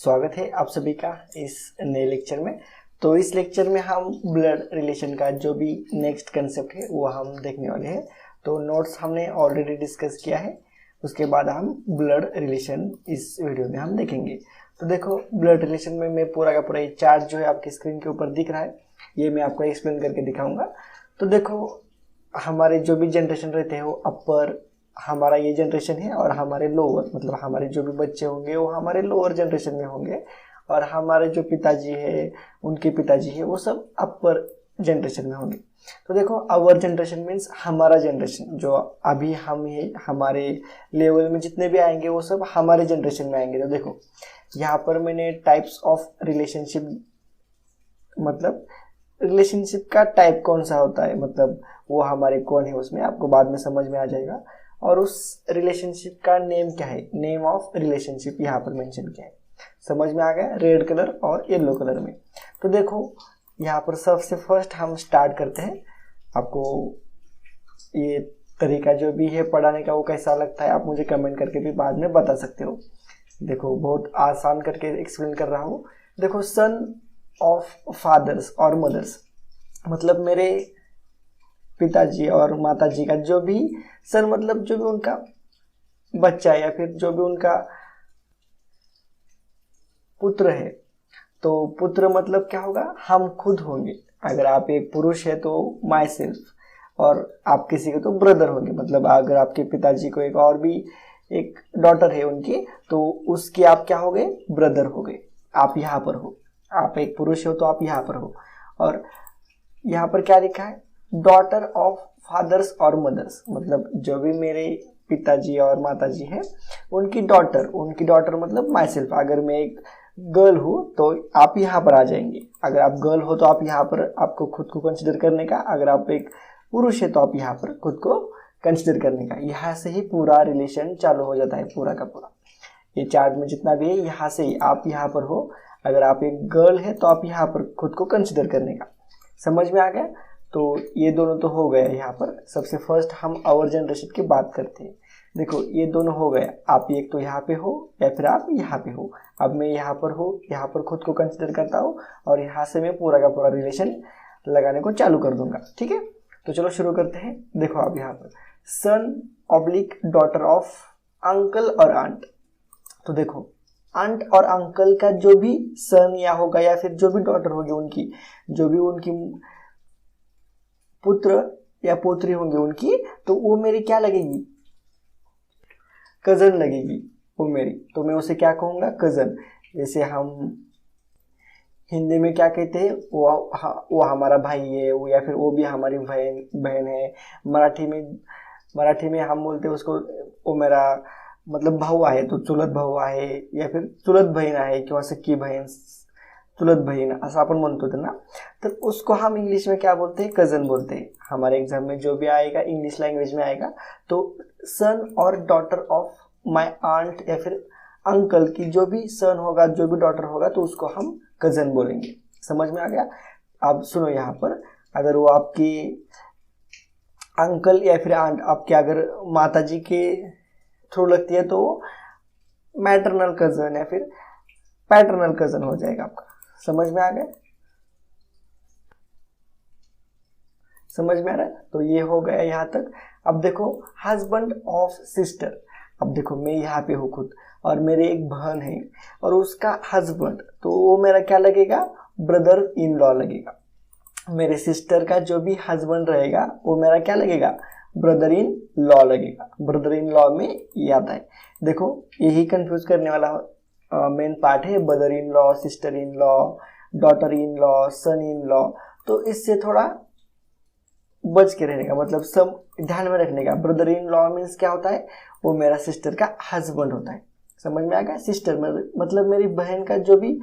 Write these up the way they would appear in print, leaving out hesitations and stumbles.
स्वागत है आप सभी का इस नए लेक्चर में। तो इस लेक्चर में हम ब्लड रिलेशन का जो भी नेक्स्ट कंसेप्ट है वो हम देखने वाले हैं। तो नोट्स हमने ऑलरेडी डिस्कस किया है, उसके बाद हम ब्लड रिलेशन इस वीडियो में हम देखेंगे। तो देखो, ब्लड रिलेशन में मैं पूरा का पूरा ये चार्ट जो है आपकी स्क्रीन के ऊपर दिख रहा है, ये मैं आपको एक्सप्लेन करके दिखाऊंगा। तो देखो, हमारे जो भी जनरेशन रहते हैं वो अपर, हमारा ये जनरेशन है, और हमारे लोअर मतलब हमारे जो भी बच्चे होंगे वो हमारे लोअर जनरेशन में होंगे, और हमारे जो पिताजी है उनके पिताजी है वो सब अपर जनरेशन में होंगे। तो देखो, अवर जनरेशन मीन्स हमारा जनरेशन, जो अभी हम है, हमारे लेवल में जितने भी आएंगे वो सब हमारे जनरेशन में आएंगे। तो देखो, यहाँ पर मैंने टाइप्स ऑफ रिलेशनशिप, मतलब रिलेशनशिप का टाइप कौन सा होता है, मतलब वो हमारे कौन है उसमें आपको बाद में समझ में आ जाएगा। और उस रिलेशनशिप का नेम क्या है, नेम ऑफ रिलेशनशिप यहाँ पर मेंशन किया है। समझ में आ गया, रेड कलर और येलो कलर में। तो देखो, यहाँ पर सबसे फर्स्ट हम स्टार्ट करते हैं। आपको ये तरीका जो भी है पढ़ाने का वो कैसा लगता है आप मुझे कमेंट करके भी बाद में बता सकते हो। देखो, बहुत आसान करके एक्सप्लेन कर रहा हूँ। देखो, सन ऑफ फादर्स और मदर्स, मतलब मेरे पिताजी और माताजी का जो भी सन, मतलब जो भी उनका बच्चा है या फिर जो भी उनका पुत्र है। तो पुत्र मतलब क्या होगा, हम खुद होंगे। अगर आप एक पुरुष है तो माई सेल्फ, और आप किसी के तो ब्रदर होंगे। मतलब अगर आपके पिताजी को एक और भी एक डॉटर है उनकी, तो उसके आप क्या हो गए, ब्रदर हो गए। आप यहाँ पर हो, आप एक पुरुष हो तो आप यहाँ पर हो। और यहाँ पर क्या लिखा है, डॉटर ऑफ फादर्स और मदर्स, मतलब जो भी मेरे पिताजी और माताजी है उनकी डॉटर मतलब माई सेल्फ। अगर मैं एक गर्ल हूँ तो आप यहाँ पर आ जाएंगे। अगर आप गर्ल हो तो आप यहाँ पर आपको खुद को कंसिडर करने का, अगर आप एक पुरुष है तो आप यहाँ पर खुद को कंसिडर करने का। यहाँ से ही पूरा रिलेशन चालू हो जाता है, पूरा का पूरा। ये चार्ट में जितना भी है यहाँ से ही आप यहाँ पर हो। अगर आप एक गर्ल है तो आप यहाँ पर खुद को कंसिडर करने का। समझ में आ गया। तो ये दोनों तो हो गया। यहाँ पर सबसे फर्स्ट हम आवर जनरेशन की बात करते हैं। देखो, ये दोनों हो गया, आप एक तो यहाँ पे हो या फिर आप यहाँ पे हो। अब मैं यहाँ पर हूँ, यहाँ पर खुद को कंसिडर करता हूँ, और यहाँ से मैं पूरा का पूरा रिलेशन लगाने को चालू कर दूंगा। ठीक है, तो चलो शुरू करते हैं। देखो, आप यहाँ पर सन ऑब्लिक डॉटर ऑफ अंकल और आंट। तो देखो, आंट और अंकल का जो भी सन या होगा या फिर जो भी डॉटर होगी उनकी, जो भी उनकी पुत्र या पुत्री होंगे उनकी, तो वो मेरी क्या लगेगी, कजन लगेगी वो मेरी। तो मैं उसे क्या कहूँगा, कजन। जैसे हम हिंदी में क्या कहते हैं, वो हमारा भाई है, वो या फिर वो भी हमारी बहन है। मराठी में हम बोलते हैं उसको, वो मेरा मतलब भाऊ आहे, तो चुलत भाऊ आहे या फिर चुलत बहीण आहे किंवा सख्खी बहीण, चुलत बहीण असं आपण म्हणतो ना। तर उसको हम इंग्लिश में क्या बोलते हैं, कजन बोलते हैं। हमारे एग्जाम में जो भी आएगा इंग्लिश लैंग्वेज में आएगा, तो सन और डॉटर ऑफ माय आंट या फिर अंकल की जो भी सन होगा, जो भी डॉटर होगा, तो उसको हम कजन बोलेंगे। समझ में आ गया। अब सुनो, यहाँ पर अगर वो आपकी अंकल या फिर आंट आपके अगर माताजी के थ्रू लगती है तो मैटरनल कजन या फिर पैटर्नल कजन हो जाएगा आपका। समझ में आ गया, समझ में आ रहा है। तो ये हो गया यहाँ तक। अब देखो, हस्बैंड ऑफ सिस्टर। अब देखो, मैं यहाँ पे हूँ खुद, और मेरी एक बहन है और उसका हस्बैंड, तो वो मेरा क्या लगेगा, ब्रदर इन लॉ लगेगा। मेरे सिस्टर का जो भी हस्बैंड रहेगा वो मेरा क्या लगेगा, ब्रदर इन लॉ लगेगा। ब्रदर इन लॉ में ये आता है। देखो, यही कंफ्यूज करने वाला मेन पार्ट है, brother in law, sister in law, daughter in law, son in law. तो इससे थोड़ा बच के रहने का, मतलब सब ध्यान में रखने का। ब्रदर इन लॉ मीन्स क्या होता है, वो मेरा सिस्टर का हस्बैंड होता है। समझ में आ गया। सिस्टर मतलब मेरी बहन का जो भी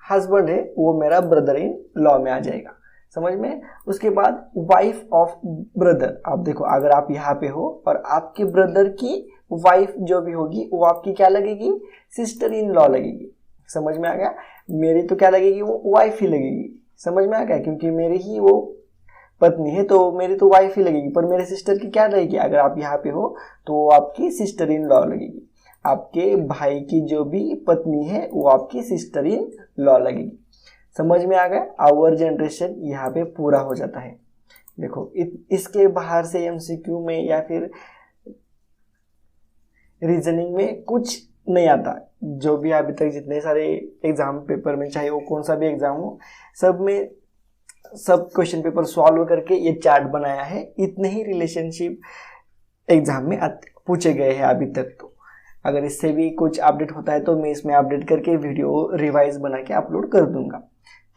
हस्बैंड है वो मेरा ब्रदर इन लॉ में आ जाएगा। समझ में। उसके बाद वाइफ ऑफ ब्रदर। आप देखो, अगर आप यहाँ पे हो और आपके ब्रदर की वाइफ जो भी होगी वो आपकी क्या लगेगी, सिस्टर इन लॉ लगेगी। समझ में आ गया। मेरी तो क्या लगेगी, वो वाइफ ही लगेगी। समझ में आ गया, क्योंकि मेरी ही वो पत्नी है तो मेरी तो वाइफ ही लगेगी। पर मेरे सिस्टर की क्या लगेगी, अगर आप यहाँ पे हो तो वो आपकी सिस्टर इन लॉ लगेगी। आपके भाई की जो भी पत्नी है वो आपकी सिस्टर इन लॉ लगेगी। समझ में आ गया? आवर जनरेशन यहाँ पे पूरा हो जाता है। देखो इसके बाहर से एमसीक्यू में या फिर रीजनिंग में कुछ नहीं आता। जो भी अभी तक जितने सारे एग्जाम पेपर में, चाहे वो कौन सा भी एग्जाम हो, सब में सब क्वेश्चन पेपर सॉल्व करके ये चार्ट बनाया है। इतने ही रिलेशनशिप एग्जाम में पूछे गए हैं अभी तक। तो अगर इससे भी कुछ अपडेट होता है तो मैं इसमें अपडेट करके वीडियो रिवाइज बना के अपलोड कर दूंगा।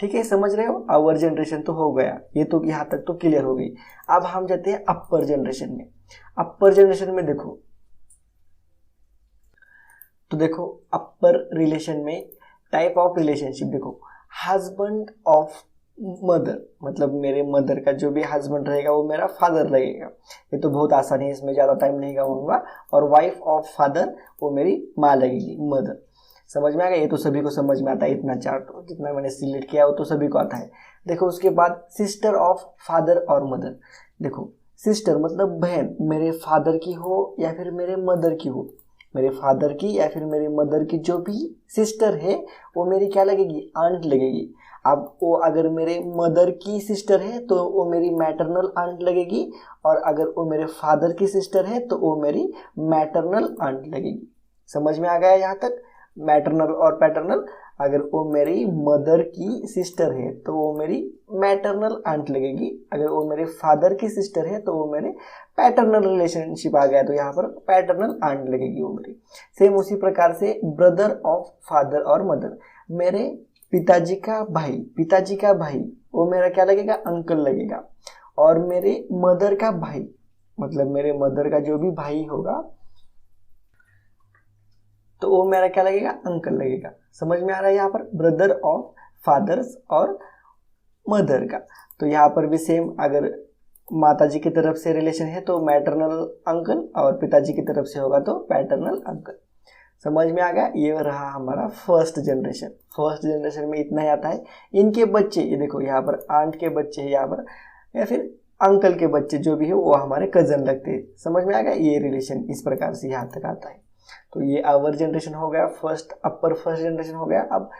ठीक है, समझ रहे हो? आवर जनरेशन तो हो गया, ये तो यहाँ तक तो क्लियर हो गई। अब हम जाते हैं अपर जनरेशन में। अपर जनरेशन में देखो, तो देखो अपर रिलेशन में टाइप ऑफ रिलेशनशिप देखो, हस्बैंड ऑफ मदर, मतलब मेरे मदर का जो भी हस्बैंड रहेगा वो मेरा फादर लगेगा। ये तो बहुत आसान है, इसमें ज़्यादा टाइम नहीं लगाऊंगा। और वाइफ ऑफ फादर वो मेरी माँ लगेगी, मदर। समझ में आ गया? ये तो सभी को समझ में आता है, इतना चार्ट जितना मैंने सिलेक्ट किया वो तो सभी को आता है। देखो उसके बाद सिस्टर ऑफ फादर और मदर। देखो सिस्टर मतलब बहन, मेरे फादर की हो या फिर मेरे मदर की हो, मेरे फादर की या फिर मेरी मदर की जो भी सिस्टर है वो मेरी क्या लगेगी? आंट लगेगी। अब वो अगर मेरे मदर की सिस्टर है तो वो मेरी मैटरनल आंट लगेगी, और अगर वो मेरे फादर की सिस्टर है तो वो मेरी मैटरनल आंट लगेगी। समझ में आ गया यहाँ तक? मैटरनल और पैटर्नल, अगर वो मेरी मदर की सिस्टर है तो वो मेरी मैटरनल आंट लगेगी, अगर वो मेरे फादर की सिस्टर है तो वो मेरे पैटर्नल रिलेशनशिप आ गया तो यहाँ पर पैटर्नल आंट लगेगी वो मेरी। सेम उसी प्रकार से ब्रदर ऑफ फादर और मदर, मेरे पिताजी का भाई वो मेरा क्या लगेगा? अंकल लगेगा। और मेरे मदर का भाई, मतलब मेरे मदर का जो भी भाई होगा तो वो मेरा क्या लगेगा? अंकल लगेगा। समझ में आ रहा है यहाँ पर? ब्रदर ऑफ फादर्स और मदर का। तो यहाँ पर भी सेम, अगर माताजी की तरफ से रिलेशन है तो मैटरनल अंकल, और पिताजी की तरफ से होगा तो पैटर्नल अंकल। समझ में आ गया? ये रहा हमारा फर्स्ट जनरेशन। फर्स्ट जनरेशन में इतना ही आता है। इनके बच्चे, ये देखो यहाँ पर आंट के बच्चे है यहाँ पर, या फिर अंकल के बच्चे जो भी है वो हमारे कजन लगते हैं। समझ में आ गया? ये रिलेशन इस प्रकार से यहाँ तक आता है। तो ये आवर जनरेशन हो गया, फर्स्ट जनरेशन हो गया। अब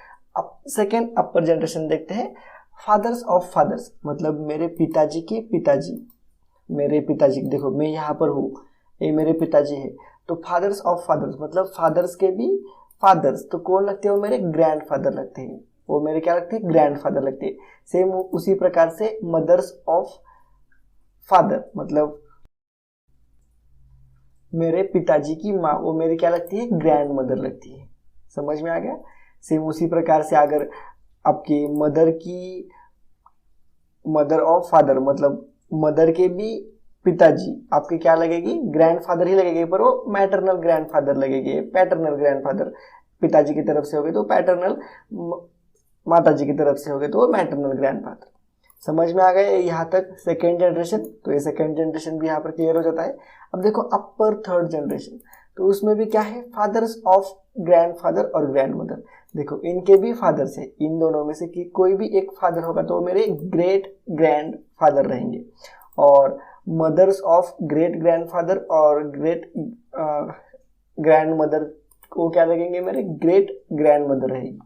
सेकेंड अपर जनरेशन देखते हैं। फादर्स ऑफ फादर्स, मतलब मेरे पिताजी के पिताजी, मेरे पिताजी, देखो मैं यहाँ पर हूँ, ये मेरे पिताजी है। तो फादर्स ऑफ फादर्स मतलब फादर्स के भी फादर्स, तो कौन लगते हैं? वो मेरे ग्रैंडफादर लगते हैं, वो मेरे क्या लगते हैं? ग्रैंडफादर लगते हैं। सेम उसी प्रकार से मदर्स ऑफ फादर, मतलब मेरे पिताजी की माँ, वो मेरी क्या लगती है? ग्रैंड मदर लगती है। समझ में आ गया? सेम उसी प्रकार से अगर आपकी मदर की, मदर ऑफ फादर मतलब मदर के भी पिताजी आपके क्या लगेगी? ग्रैंडफादर ही लगेगी, पर वो मैटरनल ग्रैंडफादर लगेगी। पैटर्नल ग्रैंडफादर पिताजी की तरफ से हो गए तो पैटर्नल, माताजी की तरफ से हो गए तो वो मैटरनल ग्रैंडफादर। समझ में आ गए यहाँ तक? सेकेंड जनरेशन, तो ये सेकेंड जनरेशन भी यहाँ पर क्लियर हो जाता है। अब देखो अपर थर्ड जनरेशन, तो उसमें भी क्या है? फादर्स ऑफ ग्रैंडफादर और ग्रैंडमदर। देखो इनके भी फादर्स है, इन दोनों में से कि कोई भी एक फादर होगा तो वो मेरे ग्रेट ग्रैंड फादर रहेंगे। और मदर्स ऑफ ग्रेट ग्रैंडफादर और ग्रेट ग्रैंड मदर को क्या लगेंगे? मेरे ग्रेट ग्रैंड मदर रहेगी।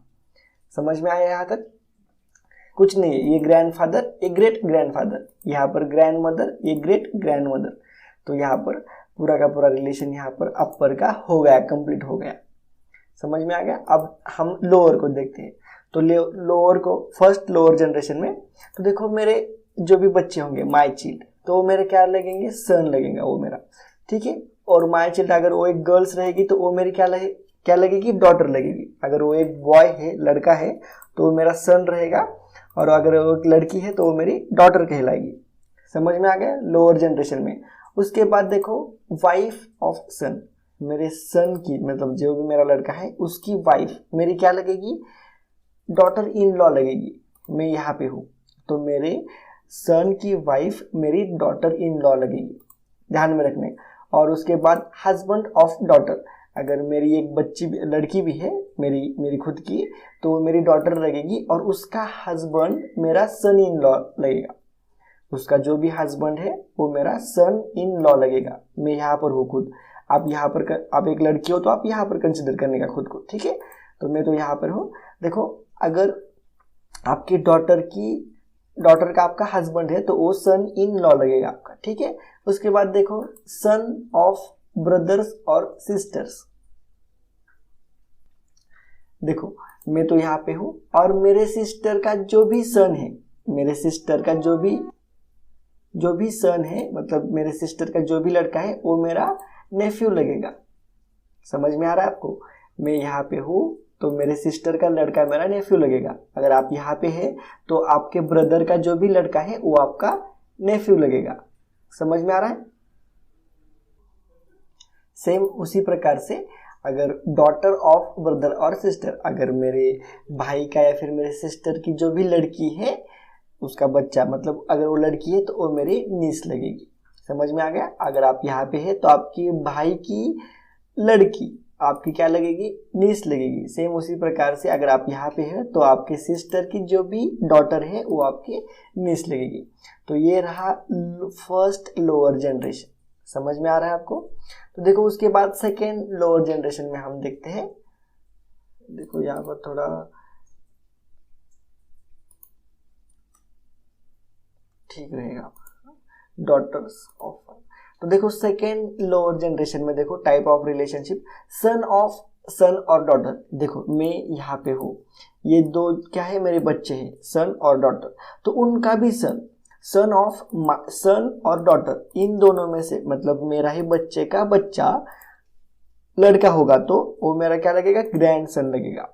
समझ में आया यहाँ तक? कुछ नहीं है, ये ग्रैंडफादर, ये ग्रेट ग्रैंडफादर, यहाँ पर ग्रैंड मदर, ये ग्रेट ग्रैंड मदर। तो यहाँ पर पूरा का पूरा रिलेशन यहाँ पर अपर का हो गया, कंप्लीट हो गया। समझ में आ गया? अब हम लोअर को देखते हैं। तो लोअर को, फर्स्ट लोअर जनरेशन में, तो देखो मेरे जो भी बच्चे होंगे, माई चाइल्ड, तो वो मेरे क्या लगेंगे? सन लगेगा वो मेरा। ठीक है। और माई चाइल्ड अगर वो एक गर्ल्स रहेगी तो वो मेरी क्या लगेगी? डॉटर लगेगी। अगर वो एक बॉय है, लड़का है, तो वो मेरा सन रहेगा, और अगर वो एक लड़की है तो वो मेरी डॉटर कहलाएगी। समझ में आ गया? लोअर जनरेशन में। उसके बाद देखो वाइफ ऑफ सन, मेरे सन की, मतलब जो भी मेरा लड़का है उसकी वाइफ मेरी क्या लगेगी? डॉटर इन लॉ लगेगी। मैं यहाँ पे हूँ तो मेरे सन की वाइफ मेरी डॉटर इन लॉ लगेगी, ध्यान में रखने। और उसके बाद हस्बैंड ऑफ डॉटर, अगर मेरी एक बच्ची लड़की भी है मेरी खुद की, तो वो मेरी डॉटर लगेगी, और उसका हस्बैंड मेरा सन इन लॉ लगेगा। उसका जो भी हस्बैंड है वो मेरा सन इन लॉ लगेगा। मैं यहाँ पर हूँ खुद। आप यहाँ पर आप एक लड़की हो तो आप यहाँ पर कंसिडर करने का खुद को, ठीक है। तो मैं तो यहाँ पर हूँ। देखो अगर आपकी डॉटर का आपका हस्बैंड है तो वो सन इन लॉ लगेगा आपका, ठीक है। उसके बाद देखो सन ऑफ ब्रदर्स और सिस्टर्स, देखो मैं तो यहाँ पे हूँ और मेरे सिस्टर का जो भी सन है, मेरे सिस्टर का जो भी सन है, मतलब मेरे सिस्टर का जो भी लड़का है वो मेरा नेफ्यू लगेगा। समझ में आ रहा है आपको? मैं यहाँ पे हूँ तो मेरे सिस्टर का लड़का मेरा नेफ्यू लगेगा। अगर आप यहाँ पे है तो आपके ब्रदर का जो भी लड़का है वो आपका नेफ्यू लगेगा। समझ में आ रहा है? सेम उसी प्रकार से अगर डॉटर ऑफ ब्रदर और सिस्टर, अगर मेरे भाई का या फिर मेरे सिस्टर की जो भी लड़की है उसका बच्चा, मतलब अगर वो लड़की है तो वो मेरी नीस लगेगी। समझ में आ गया? अगर आप यहाँ पे है तो आपकी भाई की लड़की आपकी क्या लगेगी? नीस लगेगी। सेम उसी प्रकार से अगर आप यहाँ पे है तो आपके सिस्टर की जो भी डॉटर है वो आपकी नीस लगेगी। तो ये रहा फर्स्ट लोअर जनरेशन। समझ में आ रहा है आपको? तो देखो उसके बाद सेकेंड लोअर जनरेशन में हम देखते हैं। देखो यहाँ पर थोड़ा ठीक रहेगा, डॉटर्स ऑफ। तो देखो सेकेंड लोअर जनरेशन में देखो type of relationship son of son और डॉटर। देखो मैं यहाँ पे हूँ, ये दो क्या है मेरे बच्चे हैं, सन और डॉटर। तो उनका भी सन ऑफ सन और डॉटर, इन दोनों में से मतलब मेरा ही बच्चे का बच्चा लड़का होगा तो वो मेरा क्या लगेगा? ग्रैंड सन लगेगा।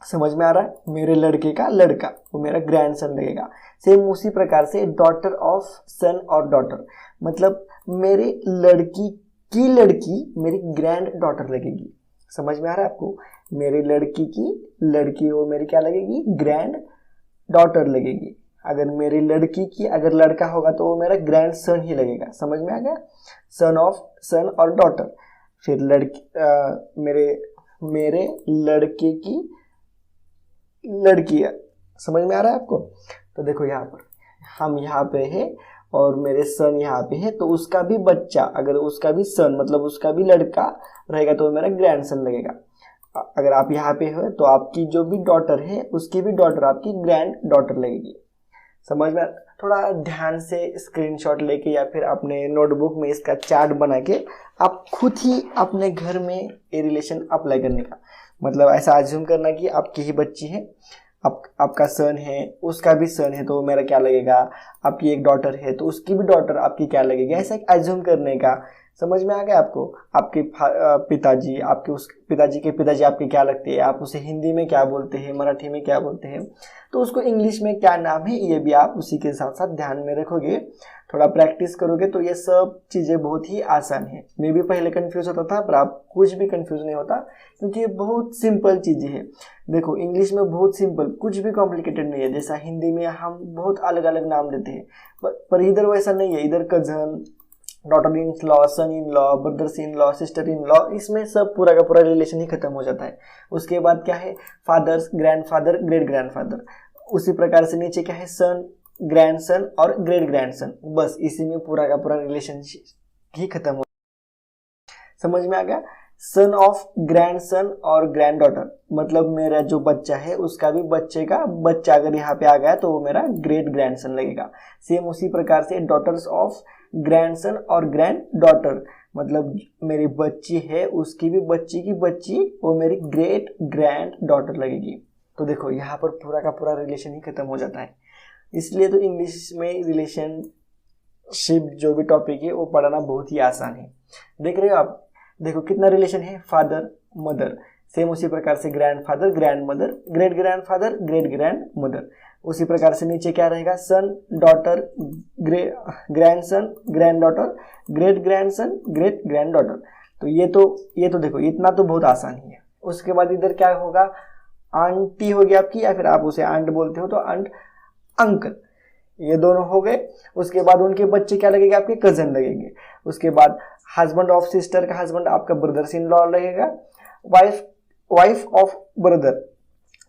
समझ में आ रहा है? मेरे लड़के का लड़का वो मेरा ग्रैंड सन लगेगा। सेम उसी प्रकार से डॉटर ऑफ सन और डॉटर, मतलब मेरे लड़की की लड़की मेरी ग्रैंड डॉटर लगेगी। समझ में आ रहा है आपको? मेरी लड़की की लड़की वो मेरी क्या लगेगी? ग्रैंड डॉटर लगेगी। अगर मेरी लड़की की अगर लड़का होगा तो वो मेरा ग्रैंड सन ही लगेगा। समझ में आ गया? सन ऑफ सन और डॉटर। फिर लड़की मेरे लड़के की लड़की है। समझ में आ रहा है आपको? तो देखो यहाँ पर हम यहाँ पे है और मेरे सन यहाँ पे है तो उसका भी बच्चा, अगर उसका भी सन मतलब उसका भी लड़का रहेगा तो मेरा ग्रैंड सन लगेगा। अगर आप यहाँ पे हो तो आपकी जो भी डॉटर है उसकी भी डॉटर आपकी ग्रैंड डॉटर लगेगी। समझ में? थोड़ा ध्यान से स्क्रीनशॉट लेके या फिर अपने नोटबुक में इसका चार्ट बना के आप खुद ही अपने घर में ये रिलेशन अप्लाई करने का, मतलब ऐसा अज्यूम करना कि आपकी ही बच्ची है, आपका सन है, उसका भी सन है तो मेरा क्या लगेगा? आपकी एक डॉटर है तो उसकी भी डॉटर आपकी क्या लगेगी? ऐसा अज्यूम करने का। समझ में आ गया आपको? आपके पिताजी, आपके उस पिताजी के पिताजी आपके क्या लगते हैं? आप उसे हिंदी में क्या बोलते हैं, मराठी में क्या बोलते हैं, तो उसको इंग्लिश में क्या नाम है, ये भी आप उसी के साथ साथ ध्यान में रखोगे। थोड़ा प्रैक्टिस करोगे तो ये सब चीज़ें बहुत ही आसान है। मैं भी पहले कंफ्यूज होता था पर आप कुछ भी कंफ्यूज नहीं होता क्योंकि ये बहुत सिंपल चीज़ें हैं। देखो इंग्लिश में बहुत सिंपल, कुछ भी कॉम्प्लिकेटेड नहीं है। जैसा हिंदी में हम बहुत अलग अलग नाम देते हैं पर इधर वैसा नहीं है। इधर cousin, daughter in law, son in law, brothers in law, sister in law, इसमें सब पूरा का पूरा रिलेशन ही खत्म हो जाता है। उसके बाद क्या है? Fathers, grandfather, great grandfather. उसी प्रकार से नीचे क्या है? सन, ग्रैंडसन और ग्रेट ग्रैंडसन। बस इसी में पूरा का पूरा रिलेशनशिप ही खत्म हो। समझ में आ गया? सन ऑफ ग्रैंडसन और ग्रैंड डॉटर, मतलब मेरा जो बच्चा है उसका भी बच्चे का बच्चा अगर यहाँ पे आ गया तो वो मेरा ग्रेट ग्रैंडसन लगेगा। सेम उसी प्रकार से डॉटर्स ऑफ ग्रैंडसन और ग्रैंड डॉटर, मतलब मेरी बच्ची है उसकी भी बच्ची की बच्ची वो मेरी ग्रेट ग्रैंड डॉटर लगेगी। तो देखो यहाँ पर पूरा का पूरा रिलेशन ही खत्म हो जाता है। इसलिए तो इंग्लिश में रिलेशनशिप जो भी टॉपिक है वो पढ़ाना बहुत ही आसान है। देख रहे हो आप? देखो कितना रिलेशन है? Father, mother. सेम उसी प्रकार से grandfather, grandmother, great grandfather, great grandmother. उसी प्रकार से नीचे क्या रहेगा? Son, daughter, grandson, granddaughter, great grandson, great granddaughter. तो ये तो देखो इतना तो बहुत आसान ही है। उसके बाद इधर क्या होगा? आंटी होगी आपकी, या फिर आप उसे आंट बोलते हो तो आंट, अंकल, ये दोनों हो गए। उसके बाद उनके बच्चे क्या लगेंगे? आपके कजन लगेंगे। उसके बाद हस्बैंड ऑफ सिस्टर का हस्बैंड आपका ब्रदर्स इन लॉ लगेगा। वाइफ ऑफ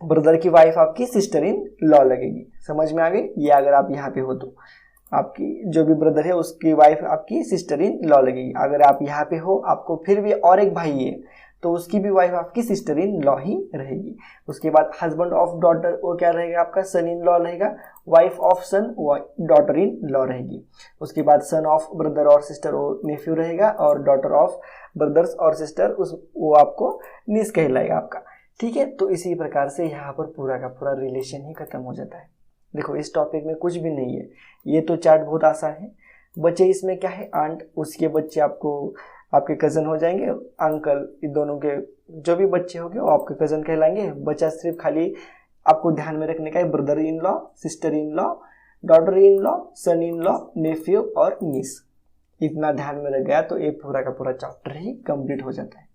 ब्रदर की वाइफ आपकी सिस्टर इन लॉ लगेगी। समझ में आ गई? ये अगर आप यहाँ पे हो तो। आपकी जो भी ब्रदर है उसकी वाइफ आपकी सिस्टर इन लॉ लगेगी। अगर आप यहाँ पे हो, आपको फिर भी और एक भाई है, तो उसकी भी वाइफ आपकी सिस्टर इन लॉ ही रहेगी। उसके बाद हस्बैंड ऑफ डॉटर, वो क्या रहेगा आपका सन इन लॉ रहेगा। Wife of son daughter in law रहेगी। उसके बाद सन ऑफ ब्रदर और सिस्टर वो नेफ्यू रहेगा, और डॉटर ऑफ ब्रदर्स और सिस्टर वो आपको निस कहलाएगा आपका। ठीक है, तो इसी प्रकार से यहाँ पर पूरा का पूरा रिलेशन ही खत्म हो जाता है। देखो इस टॉपिक में कुछ भी नहीं है, ये तो चार्ट बहुत आसान है। बच्चे इसमें क्या है, आंट, उसके बच्चे आपको आपके कज़न हो जाएंगे, अंकल, इन दोनों के जो भी बच्चे होंगे वो आपके कज़न कहलाएंगे। बच्चा सिर्फ खाली आपको ध्यान में रखने का है brother in law, sister in law, daughter in law, son in law, nephew और निस। इतना ध्यान में रख गया तो ये पूरा का पूरा चैप्टर ही कंप्लीट हो जाता है।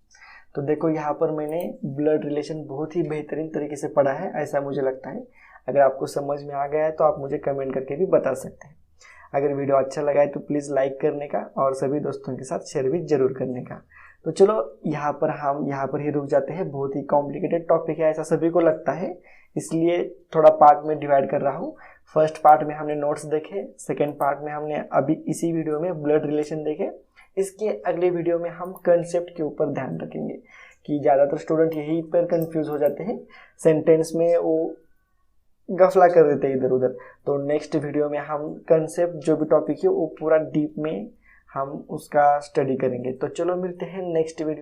तो देखो यहाँ पर मैंने ब्लड रिलेशन बहुत ही बेहतरीन तरीके से पढ़ा है, ऐसा मुझे लगता है। अगर आपको समझ में आ गया है तो आप मुझे कमेंट करके भी बता सकते हैं। अगर वीडियो अच्छा लगा है तो प्लीज़ लाइक करने का और सभी दोस्तों के साथ शेयर भी जरूर करने का। तो चलो हम यहाँ पर ही रुक जाते हैं। बहुत ही कॉम्प्लिकेटेड टॉपिक है ऐसा सभी को लगता है, इसलिए थोड़ा पार्ट में डिवाइड कर रहा हूँ। फर्स्ट पार्ट में हमने नोट्स देखे, सेकेंड पार्ट में हमने अभी इसी वीडियो में ब्लड रिलेशन देखे। इसके अगले वीडियो में हम कंसेप्ट के ऊपर ध्यान रखेंगे कि ज़्यादातर स्टूडेंट यही पर कंफ्यूज हो जाते हैं, सेंटेंस में वो गफला कर देते हैं इधर उधर। तो नेक्स्ट वीडियो में हम कंसेप्ट जो भी टॉपिक है वो पूरा डीप में हम उसका स्टडी करेंगे। तो चलो मिलते हैं नेक्स्ट वीडियो।